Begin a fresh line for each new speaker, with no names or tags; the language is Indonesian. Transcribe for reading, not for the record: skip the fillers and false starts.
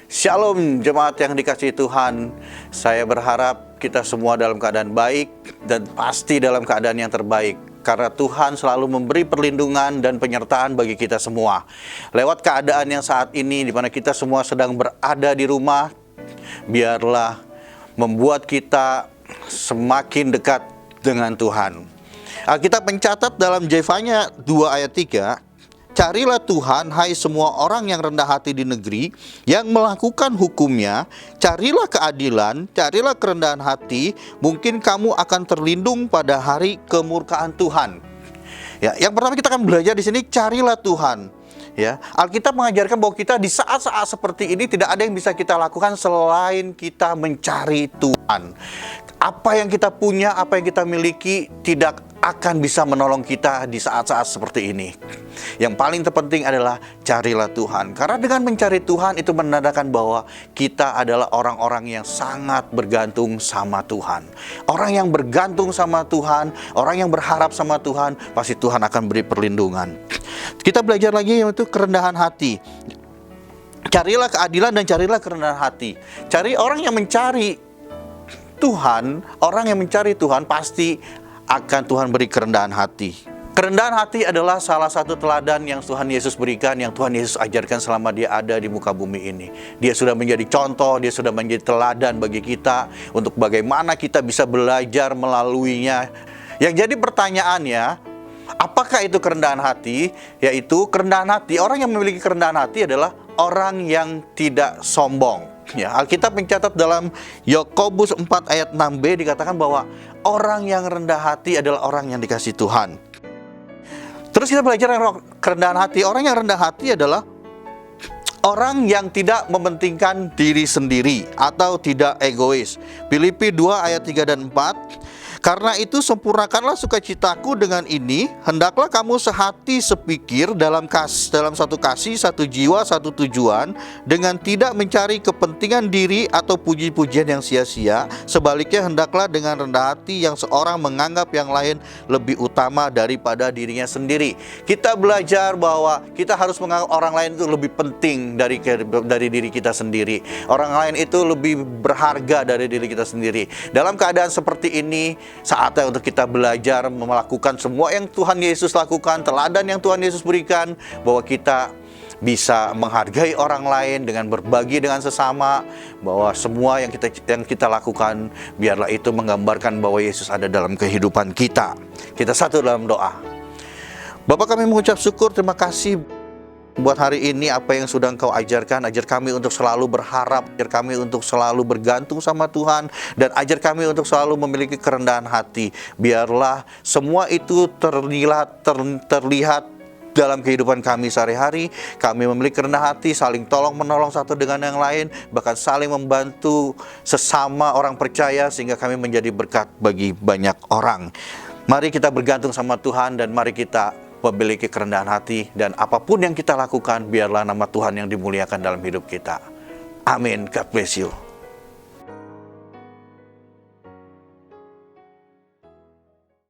Shalom jemaat yang dikasihi Tuhan. Saya berharap kita semua dalam keadaan baik dan pasti dalam keadaan yang terbaik. Karena Tuhan selalu memberi perlindungan dan penyertaan bagi kita semua. Lewat keadaan yang saat ini di mana kita semua sedang berada di rumah, biarlah membuat kita semakin dekat dengan Tuhan. Alkitab mencatat dalam Yefanya 2 ayat 3, carilah Tuhan, hai semua orang yang rendah hati di negeri, yang melakukan hukumnya, carilah keadilan, carilah kerendahan hati, mungkin kamu akan terlindung pada hari kemurkaan Tuhan. Ya, yang pertama kita akan belajar di sini, carilah Tuhan. Ya, Alkitab mengajarkan bahwa kita di saat-saat seperti ini tidak ada yang bisa kita lakukan selain kita mencari Tuhan. Apa yang kita punya, apa yang kita miliki tidak akan bisa menolong kita di saat-saat seperti ini. Yang paling terpenting adalah carilah Tuhan. Karena dengan mencari Tuhan itu menandakan bahwa kita adalah orang-orang yang sangat bergantung sama Tuhan. Orang yang bergantung sama Tuhan, orang yang berharap sama Tuhan, pasti Tuhan akan beri perlindungan. Kita belajar lagi yaitu kerendahan hati. Carilah keadilan dan carilah kerendahan hati. Cari orang yang mencari Tuhan, orang yang mencari Tuhan pasti akan Tuhan beri kerendahan hati. Kerendahan hati adalah salah satu teladan yang Tuhan Yesus berikan, yang Tuhan Yesus ajarkan selama dia ada di muka bumi ini. Dia sudah menjadi contoh, dia sudah menjadi teladan bagi kita untuk bagaimana kita bisa belajar melaluinya. Yang jadi pertanyaannya, apakah itu kerendahan hati? Yaitu kerendahan hati, orang yang memiliki kerendahan hati adalah orang yang tidak sombong. Ya, Alkitab mencatat dalam Yakobus 4 ayat 6b dikatakan bahwa orang yang rendah hati adalah orang yang dikasihi Tuhan. Terus kita belajar kerendahan hati. Orang yang rendah hati adalah orang yang tidak mementingkan diri sendiri atau tidak egois. Filipi 2 ayat 3 dan 4. Karena itu sempurnakanlah sukacitaku dengan ini, hendaklah kamu sehati sepikir dalam satu kasih, satu jiwa, satu tujuan, dengan tidak mencari kepentingan diri atau puji-pujian yang sia-sia. Sebaliknya hendaklah dengan rendah hati yang seorang menganggap yang lain lebih utama daripada dirinya sendiri. Kita belajar bahwa kita harus menganggap orang lain itu lebih penting dari diri kita sendiri. Orang lain itu lebih berharga dari diri kita sendiri. Dalam keadaan seperti ini, saatnya untuk kita belajar melakukan semua yang Tuhan Yesus lakukan, teladan yang Tuhan Yesus berikan, bahwa kita bisa menghargai orang lain dengan berbagi dengan sesama, bahwa semua yang kita lakukan biarlah itu menggambarkan bahwa Yesus ada dalam kehidupan kita. Kita satu dalam doa. Bapa, kami mengucap syukur, terima kasih buat hari ini apa yang sudah Engkau ajarkan. Ajar kami untuk selalu berharap, ajar kami untuk selalu bergantung sama Tuhan, dan ajar kami untuk selalu memiliki kerendahan hati. Biarlah semua itu terlihat dalam kehidupan kami sehari-hari. Kami memiliki kerendahan hati, saling tolong-menolong satu dengan yang lain, bahkan saling membantu sesama orang percaya, sehingga kami menjadi berkat bagi banyak orang. Mari kita bergantung sama Tuhan, dan mari kita memiliki kerendahan hati, dan apapun yang kita lakukan biarlah nama Tuhan yang dimuliakan dalam hidup kita. Amin. God bless you.